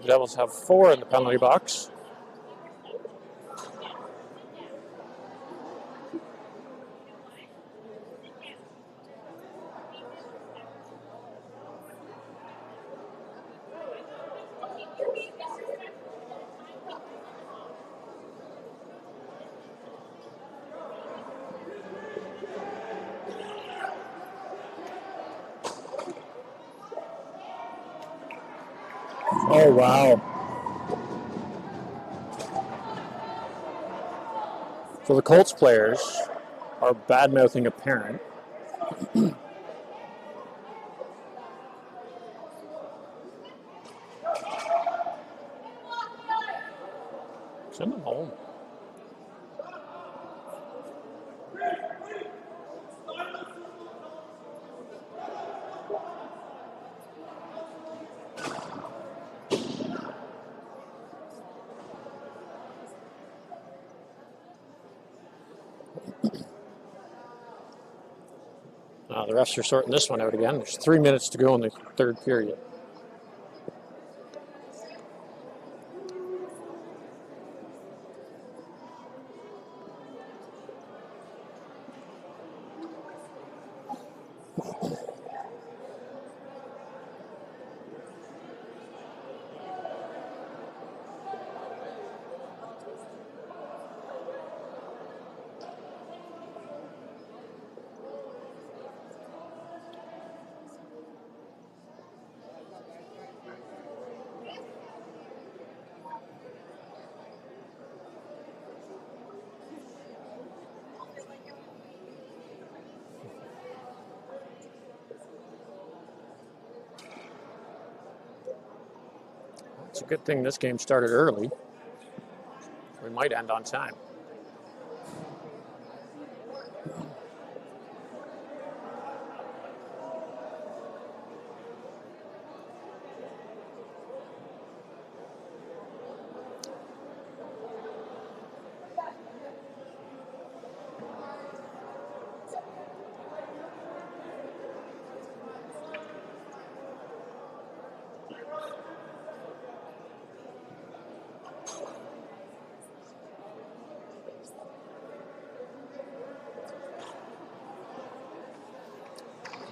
The Devils have 4 in the penalty box. Oh, wow. So the Colts players are bad-mouthing a parent. Send them home. The refs are sorting this one out again. There's 3 minutes to go in the third period. It's a good thing this game started early. We might end on time.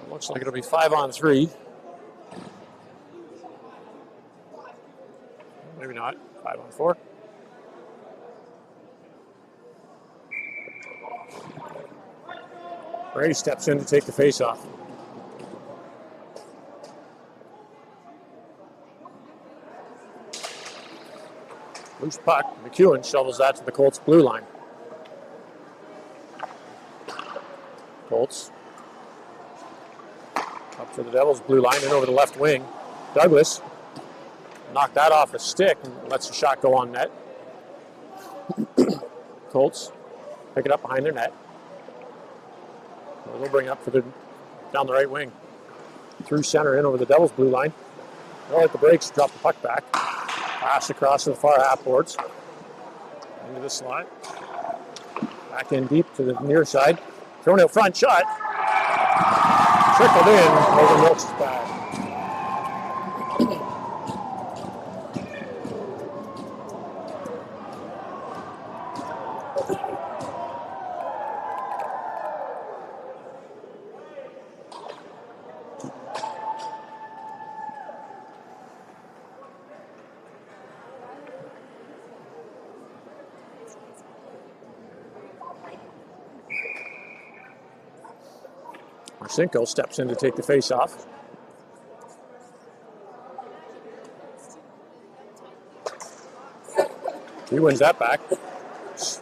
Looks like it'll be 5-on-3. Maybe not. 5-on-4. Ray steps in to take the face-off. Loose puck. McEwen shovels that to the Colts blue line. Colts up to the Devils blue line and over the left wing. Douglas knocked that off a stick and lets the shot go on net. Colts pick it up behind their net. They'll bring it up for down the right wing. Through center in over the Devils blue line. They'll hit the brakes, drop the puck back. Pass across to the far half boards. Into the slot. Back in deep to the near side. Thrown out front, shot. Trickled in over Milk's back. Marcinko steps in to take the face-off. He wins that back.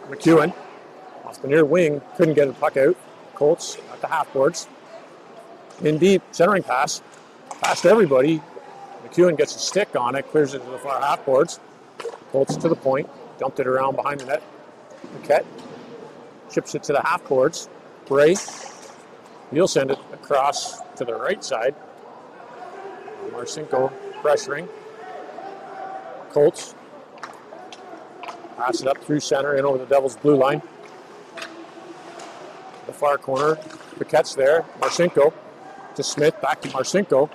McEwen off the near wing, couldn't get the puck out. Colts at the half boards. In deep, centering pass. Past everybody. McEwen gets a stick on it, clears it to the far half boards. Colts to the point, dumped it around behind the net. Paquette chips it to the half boards. Bray. He'll send it across to the right side. Marcinko pressuring. Colts pass it up through center and over the Devils blue line. The far corner. Paquette's there. Marcinko to Smith. Back to Marcinko.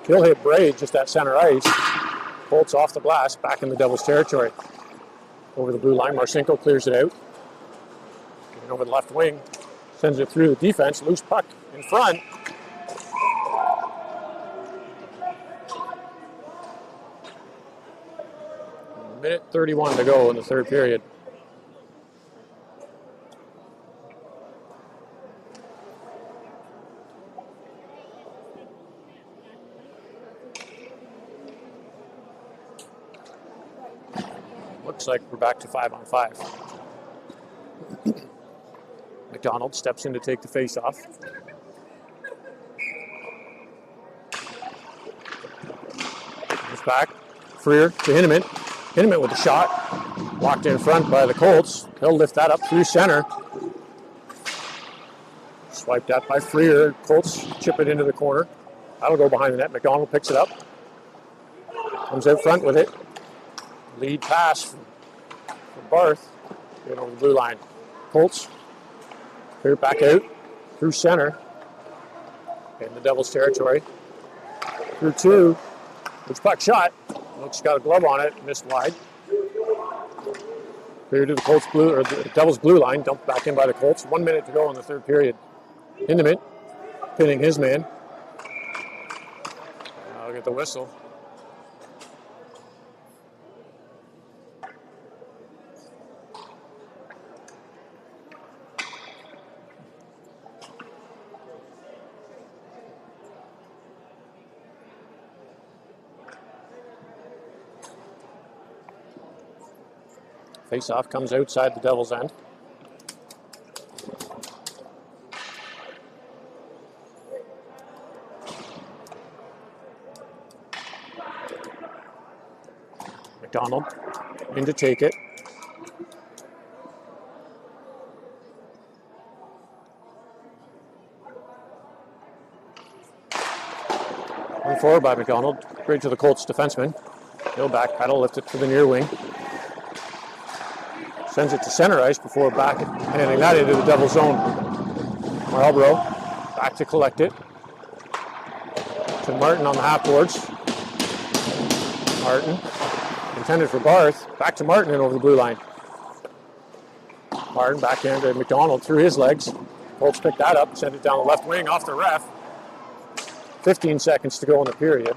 He'll hit Bray just at center ice. Colts off the glass. Back in the Devils territory. Over the blue line. Marcinko clears it out. And over the left wing. Sends it through the defense. Loose puck in front. Minute 31 to go in the third period. Looks like we're back to 5-on-5. McDonald steps in to take the face-off. Goes back. Freer to Hinneman. Hinneman with the shot. Blocked in front by the Colts. He'll lift that up through center. Swiped at by Freer. Colts chip it into the corner. That'll go behind the net. McDonald picks it up. Comes out front with it. Lead pass from Barth. Get over the blue line. Colts. Clear back out through center in the Devils territory. Through two, which puck shot. Looks got a glove on it, missed wide. Clear to the Colts blue or the Devils blue line, dumped back in by the Colts. 1 minute to go in the third period. Hinneman pinning his man. I'll get the whistle. Face-off comes outside the Devils' end. McDonald in to take it. Run forward by McDonald, right to the Colts defenseman. He'll back pedal, lift it to the near wing. Sends it to center ice before back handing that into the Devils zone. Marlborough back to collect it. To Martin on the half boards. Martin intended for Barth. Back to Martin and over the blue line. Martin back into McDonald through his legs. Colts pick that up, send it down the left wing off the ref. 15 seconds to go in the period.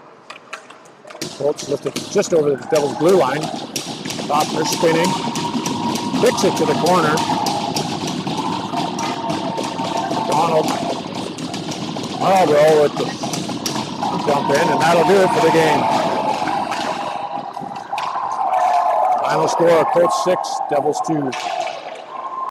Colts lift it just over the Devils blue line. Doppler spinning. Kicks it to the corner. McDonald. Marlborough with the jump in, and that'll do it for the game. Final score, Colts 6, Devils 2.